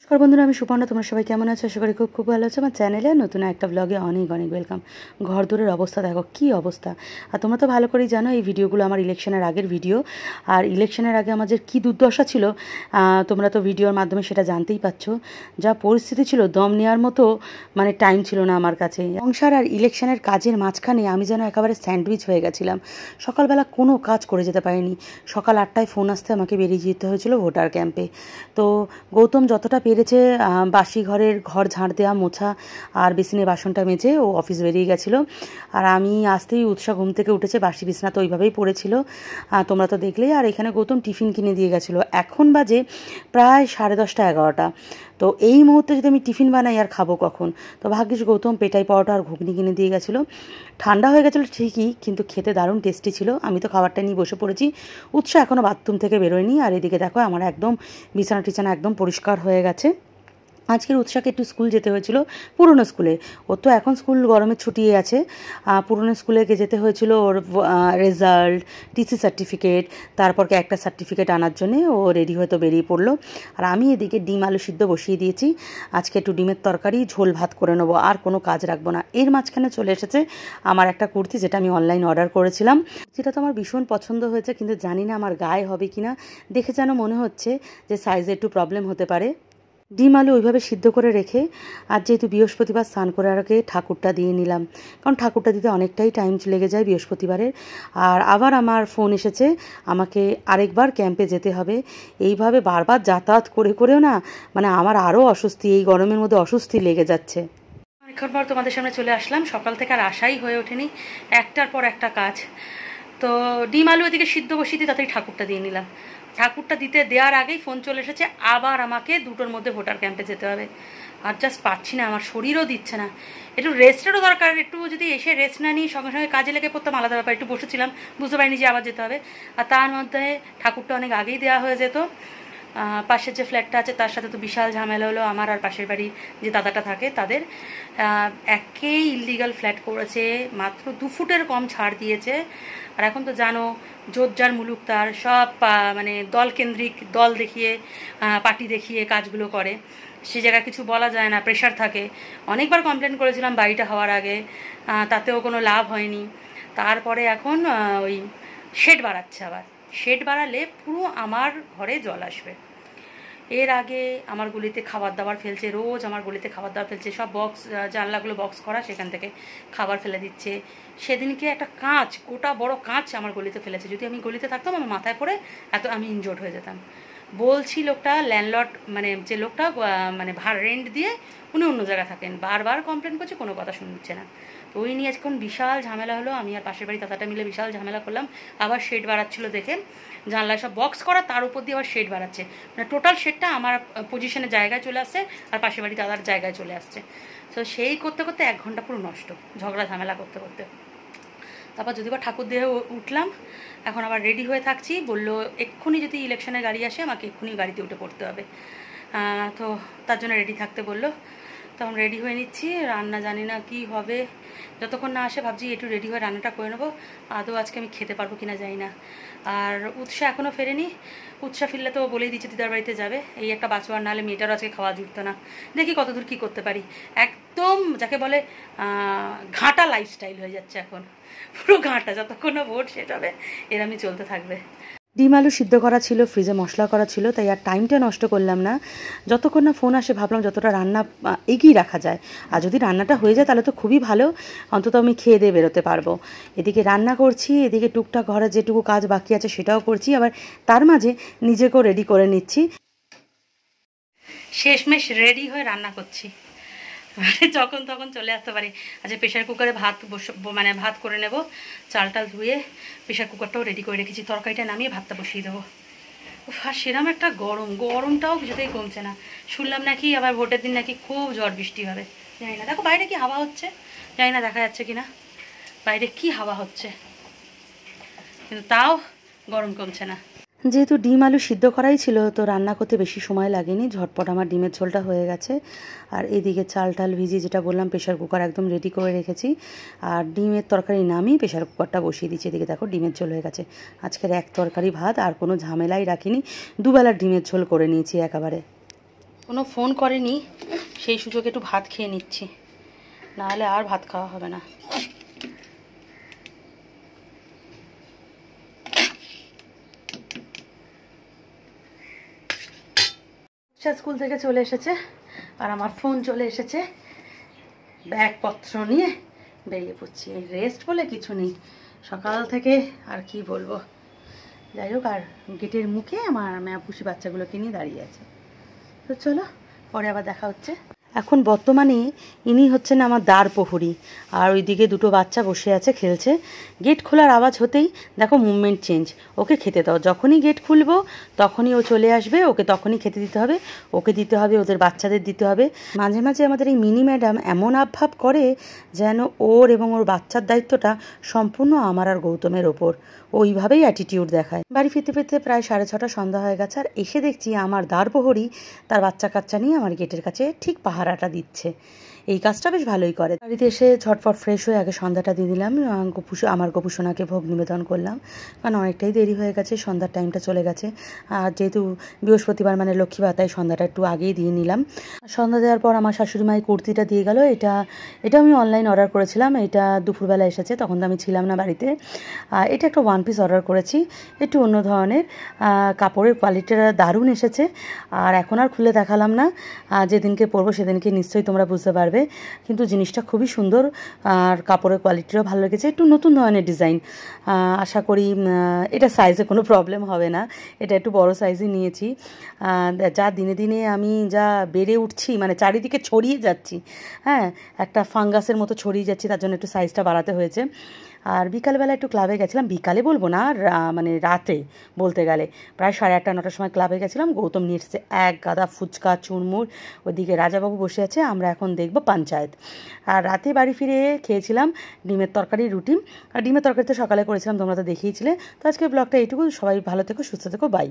নমস্কার বন্ধুরা, আমি সুপর্ণা। তোমরা সবাই কেমন আছো? আশা করি খুব খুব ভালো আছো। আমার চ্যানেলে নতুন একটা ব্লগে অনেক অনেক ওয়েলকাম। ঘর দূরের অবস্থা দেখো কী অবস্থা। আর তোমরা তো ভালো করেই জানো এই ভিডিওগুলো আমার ইলেকশনের আগের ভিডিও। আর ইলেকশনের আগে আমাদের কী দুর্দশা ছিল তোমরা তো ভিডিওর মাধ্যমে সেটা জানতেই পারছো। যা পরিস্থিতি ছিল, দম নেওয়ার মতো মানে টাইম ছিল না আমার কাছে। সংসার আর ইলেকশনের কাজের মাঝখানে আমি যেন একেবারে স্যান্ডউইচ হয়ে গেছিলাম। সকালবেলা কোনো কাজ করে যেতে পারিনি। সকাল 8টায় ফোন আসতে আমাকে বেরিয়ে যেতে হয়েছিল ভোটার ক্যাম্পে। তো গৌতম যতটা পেরেছে বাসি ঘর ঝাড় দেওয়া, মোছা আর বেসিনে বাসনটা মেজে ও অফিস বেরিয়ে গেছিলো। আর আমি আসতেই উৎসাহ ঘুম থেকে উঠেছে, বাসি বিছনা তো ওইভাবেই পড়েছিল, তোমরা তো দেখলেই। আর এখানে গৌতম টিফিন কিনে দিয়ে গেছিলো। এখন বাজে প্রায় 10:30 11টা। তো এই মুহূর্তে যদি আমি টিফিন বানাই আর খাবো কখন? তো ভাগ্যিস গৌতম পেটাই পাওয়াটা আর ঘুগনি কিনে দিয়ে গেছিলো। ঠান্ডা হয়ে গেছিলো ঠিকই, কিন্তু খেতে দারুণ টেস্টি ছিল। আমি তো খাবারটা নিয়ে বসে পড়েছি। উৎসাহ এখনও বাথরুম থেকে বেরোয়নি। আর এদিকে দেখো আমার একদম বিছানা টিছানা একদম পরিষ্কার হয়ে গেছে। আজকের উৎসাহকে একটু স্কুল যেতে হয়েছিল, পুরনো স্কুলে। ওর তো এখন স্কুল গরমের ছুটি আছে। পুরনো স্কুলে যেতে হয়েছিল ওর রেজাল্ট, টিসি সার্টিফিকেট, তারপর একটা সার্টিফিকেট আনার জন্যে ও রেডি হয়তো বেরিয়ে পড়লো। আর আমি এদিকে ডিম আলু সিদ্ধ বসিয়ে দিয়েছি। আজকে একটু ডিমের তরকারি ঝোল ভাত করে নেবো, আর কোনো কাজ রাখবো না। এর মাঝখানে চলে এসেছে আমার একটা কুর্তি, যেটা আমি অনলাইন অর্ডার করেছিলাম। যেটা তো আমার ভীষণ পছন্দ হয়েছে, কিন্তু জানি না আমার গায়ে হবে কি না। দেখে যেন মনে হচ্ছে যে সাইজে একটু প্রবলেম হতে পারে। ডিম আলু ওইভাবে সিদ্ধ করে রেখে, আর যেহেতু বৃহস্পতিবার স্নান করে আগে ঠাকুরটা দিয়ে নিলাম, কারণ ঠাকুরটা দিতে অনেকটাই টাইম লেগে যায় বৃহস্পতিবারের। আর আবার আমার ফোন এসেছে, আমাকে আরেকবার ক্যাম্পে যেতে হবে। এইভাবে বারবার যাতায়াত করে করেও না মানে আমার আরও অস্বস্তি, এই গরমের মধ্যে অস্বস্তি লেগে যাচ্ছে। অনেকক্ষণ পর তোমাদের সামনে চলে আসলাম। সকাল থেকে আর আশাই হয়ে ওঠেনি, একটার পর একটা কাজ। তো ডিম আলু ওদিকে সিদ্ধ বসিয়ে দিয়ে তাড়াতাড়ি ঠাকুরটা দিয়ে নিলাম। ঠাকুরটা দিতে দেওয়ার আগেই ফোন চলে এসেছে, আবার আমাকে 2টোর মধ্যে ভোটার ক্যাম্পে যেতে হবে। আর জাস্ট পাচ্ছি না, আমার শরীরও দিচ্ছে না। একটু রেস্টেরও দরকার। একটু যদি এসে রেস্ট না নিই, সঙ্গে সঙ্গে কাজে লেগে পড়তাম আলাদা ব্যাপার। একটু বসেছিলাম, বুঝতে পারিনি যে আবার যেতে হবে। আর তার মধ্যে ঠাকুরটা অনেক আগেই দেওয়া হয়ে যেত। পাশের যে ফ্ল্যাটটা আছে তার সাথে তো বিশাল ঝামেলা হলো। আমার আর পাশের বাড়ি যে দাদাটা থাকে তাদের একেই ইললিগাল ফ্ল্যাট করেছে, মাত্র 2 ফুটের কম ছাড় দিয়েছে। আর এখন তো জানো জোরজার মুলুক তার, সব মানে দল কেন্দ্রিক, দল দেখিয়ে পার্টি দেখিয়ে কাজগুলো করে। সে জায়গায় কিছু বলা যায় না, প্রেশার থাকে। অনেকবার কমপ্লেন করেছিলাম বাড়িটা হওয়ার আগে, তাতেও কোনো লাভ হয়নি। তারপরে এখন ওই শেড বাড়াচ্ছে। আবার শেড বাড়ালে পুরো আমার ঘরে জল আসবে। এর আগে আমার গলিতে খাবার দাবার ফেলছে, রোজ আমার গলিতে খাবার দাবার ফেলছে। সব বক্স, জানলাগুলো বক্স করা, সেখান থেকে খাবার ফেলে দিচ্ছে। সেদিনকে একটা কাঁচ, গোটা বড় কাঁচ আমার গলিতে ফেলেছে। যদি আমি গলিতে থাকতাম আমার মাথায় পড়ে আমি ইনজোর্ড হয়ে যেতাম। বলছি লোকটা ল্যান্ডলর্ড, মানে যে লোকটা মানে রেন্ট দিয়ে উনি অন্য জায়গায় থাকেন, বারবার কমপ্লেন করছে, কোনো কথা শুনছে না। তো ওই নিয়ে এখন বিশাল ঝামেলা হলো। আমি আর পাশের বাড়ি দাদাটা মিলে বিশাল ঝামেলা করলাম। আবার শেড বাড়াচ্ছিল দেখে, জানলায় সব বক্স করা, তার উপর দিয়ে আবার শেড বাড়াচ্ছে। মানে টোটাল শেডটা আমার পজিশনের জায়গায় চলে আসছে, আর পাশের বাড়ি দাদার জায়গায় চলে আসছে। তো সেই করতে করতে 1 ঘন্টা পুরো নষ্ট, ঝগড়া ঝামেলা করতে করতে। তারপর যদি বা ঠাকুর দিয়ে উঠলাম, এখন আবার রেডি হয়ে থাকছি। বললো এক্ষুনি যদি ইলেকশনের গাড়ি আসে আমাকে এক্ষুনি গাড়িতে উঠে পড়তে হবে। তো তার জন্য রেডি থাকতে বললো। তখন রেডি হয়ে নিচ্ছি। রান্না জানি না কি হবে, যতক্ষণ না আসে ভাবছি একটু রেডি হয়ে রান্নাটা করে নেবো। আদৌ আজকে আমি খেতে পারবো কিনা জানি না। আর উৎসাহ এখনও ফেরেনি। উৎসাহ ফিরলে তো বলেই দিচ্ছে দিদার বাড়িতে যাবে। এই একটা বাঁচোয়ার, নাহলে মেয়েটারও আজকে খাওয়া জুটতো না। দেখি কতদূর কী করতে পারি। একদম যাকে বলে ঘাঁটা লাইফস্টাইল হয়ে যাচ্ছে এখন, পুরো ঘাঁটা। যতক্ষণ না ভোট শেষ হবে এরমই চলতে থাকবে। ডিম আলু সিদ্ধ করা ছিল, ফ্রিজে মশলা করা ছিল, তাই আর টাইমটা নষ্ট করলাম না। যতক্ষণ না ফোন আসে ভাবলাম যতটা রান্না এগিয়ে রাখা যায়। আর যদি রান্নাটা হয়ে যায় তাহলে তো খুবই ভালো, অন্তত আমি খেয়ে দিয়ে বেরোতে পারবো। এদিকে রান্না করছি, এদিকে টুকটাক ঘরে যেটুকু কাজ বাকি আছে সেটাও করছি, আবার তার মাঝে নিজেকেও রেডি করে নিচ্ছি। শেষমেশ রেডি হয়ে রান্না করছি, যখন তখন চলে আসতে পারি। আচ্ছা, প্রেশার কুকারে ভাত করে নেব। চালটা ধুয়ে প্রেশার কুকারটাও রেডি করে রেখেছি। তরকারিটা নামিয়ে ভাতটা বসিয়ে দেবো। আর সেরকম একটা গরমটাও কিছুতেই কমছে না। শুনলাম নাকি আবার ভোটের দিন নাকি খুব ঝড় বৃষ্টি হবে। জানি না, দেখো বাইরে কি হাওয়া হচ্ছে, জানি না দেখা যাচ্ছে কিনা বাইরে কি হাওয়া হচ্ছে, কিন্তু তাও গরম কমছে না। যেহেতু ডিম আলু সিদ্ধ করাই ছিল, তো রান্না করতে বেশি সময় লাগেনি, ঝটপট আমার ডিমের ঝোলটা হয়ে গেছে। আর এদিকে চাল টাল ভিজিয়ে, যেটা বললাম প্রেশার কুকার একদম রেডি করে রেখেছি। আর ডিমের তরকারি নামিয়ে প্রেশার কুকারটা বসিয়ে দিচ্ছি। এদিকে দেখো ডিমের ঝোল হয়ে গেছে। আজকের 1 তরকারি ভাত, আর কোনো ঝামেলাই রাখিনি। 2 বেলার ডিমের ঝোল করে নিয়েছি একেবারে। কোনো ফোন করেনি, সেই সুযোগে একটু ভাত খেয়ে নিচ্ছি, নাহলে আর ভাত খাওয়া হবে না। স্কুল থেকে চলে এসেছে আর আমার ফোন চলে এসেছে, ব্যাগপত্র নিয়ে বেরিয়ে পড়ছি। রেস্ট বলে কিছু নেই সকাল থেকে, আর কি বলবো। যাই হোক, আর গেটের মুখে আমার পুষি বাচ্চাগুলোকে নিয়ে দাঁড়িয়ে আছে। তো চলো, পরে আবার দেখা হচ্ছে। এখন বর্তমানে ইনি হচ্ছেন আমার দ্বার প্রহরী, আর ওইদিকে দুটো বাচ্চা বসে আছে খেলছে। গেট খোলার আওয়াজ হতেই দেখো মুভমেন্ট চেঞ্জ। ওকে খেতে দাও, যখনই গেট খুলবো তখনই ও চলে আসবে, ওকে তখনই খেতে দিতে হবে, ওকে দিতে হবে, ওদের বাচ্চাদের দিতে হবে। মাঝে মাঝে আমাদের এই মিনি ম্যাডাম এমন আবভাব করে যেন ওর এবং ওর বাচ্চার দায়িত্বটা সম্পূর্ণ আমার আর গৌতমের ওপর, ওইভাবেই অ্যাটিটিউড দেখায়। বাড়ি ফিরতে ফিরতে প্রায় 6:30 সন্ধ্যা হয়ে গেছে, আর এসে দেখছি আমার দ্বার প্রহরী তার বাচ্চা কাচ্চা নিয়ে আমার গেটের কাছে ঠিক পাহারাটা দিচ্ছে। এই কাজটা বেশ ভালোই করে। বাড়িতে এসে ঝটফট ফ্রেশ হয়ে আগে সন্ধ্যাটা দিয়ে দিলাম, আমার গোপুসোনাকে ভোগ নিবেদন করলাম, কারণ অনেকটাই দেরি হয়ে গেছে, সন্ধ্যার টাইমটা চলে গেছে। আর যেহেতু বৃহস্পতিবার মানে লক্ষ্মীবার, তাই সন্ধ্যাটা একটু আগেই দিয়ে নিলাম। সন্ধ্যা দেওয়ার পর আমার শাশুড়ি মায়ের কুর্তিটা দিয়ে গেল। এটা আমি অনলাইন অর্ডার করেছিলাম, এটা দুপুরবেলা এসেছে, তখন তো আমি ছিলাম না বাড়িতে। এটা একটা 1 পিস অর্ডার করেছি, একটু অন্য ধরনের, কাপড়ের কোয়ালিটিটা দারুণ এসেছে। আর এখন আর খুলে দেখালাম না, যেদিনকে পরবো সেদিনকে নিশ্চয়ই তোমরা বুঝতে পারবে। কিন্তু জিনিসটা খুবই সুন্দর, আর কাপড়ের কোয়ালিটিও ভালো লেগেছে, একটু নতুন ধরনের ডিজাইন। আশা করি এটা সাইজে কোনো প্রবলেম হবে না, এটা একটু বড় সাইজই নিয়েছি। যা দিনে দিনে আমি যা বেড়ে উঠছি, মানে চারিদিকে ছড়িয়ে যাচ্ছি, হ্যাঁ, একটা ফাঙ্গাসের মতো ছড়িয়ে যাচ্ছি, তার জন্য একটু সাইজটা বাড়াতে হয়েছে। আর বিকালবেলা একটু ক্লাবে গেছিলাম, বিকালে বলবো না, মানে রাতে বলতে গেলে প্রায় 8:30 9টার সময় ক্লাবে গেছিলাম। গৌতম নিয়ে এসেছে এক গাদা ফুচকা চুরমুর, ওইদিকে রাজাবাবু বসে আছে, আমরা এখন দেখব পঞ্চায়েত। আর রাতে বাড়ি ফিরে খেয়েছিলাম ডিমের তরকারি রুটি, আর ডিমের তরকারি তো সকালে করেছিলাম, তোমরা তো দেখিয়েছিলে। তো আজকে ব্লগটা এইটুকু, সবাই ভালো থেকো, সুস্থ থেকো, বাই।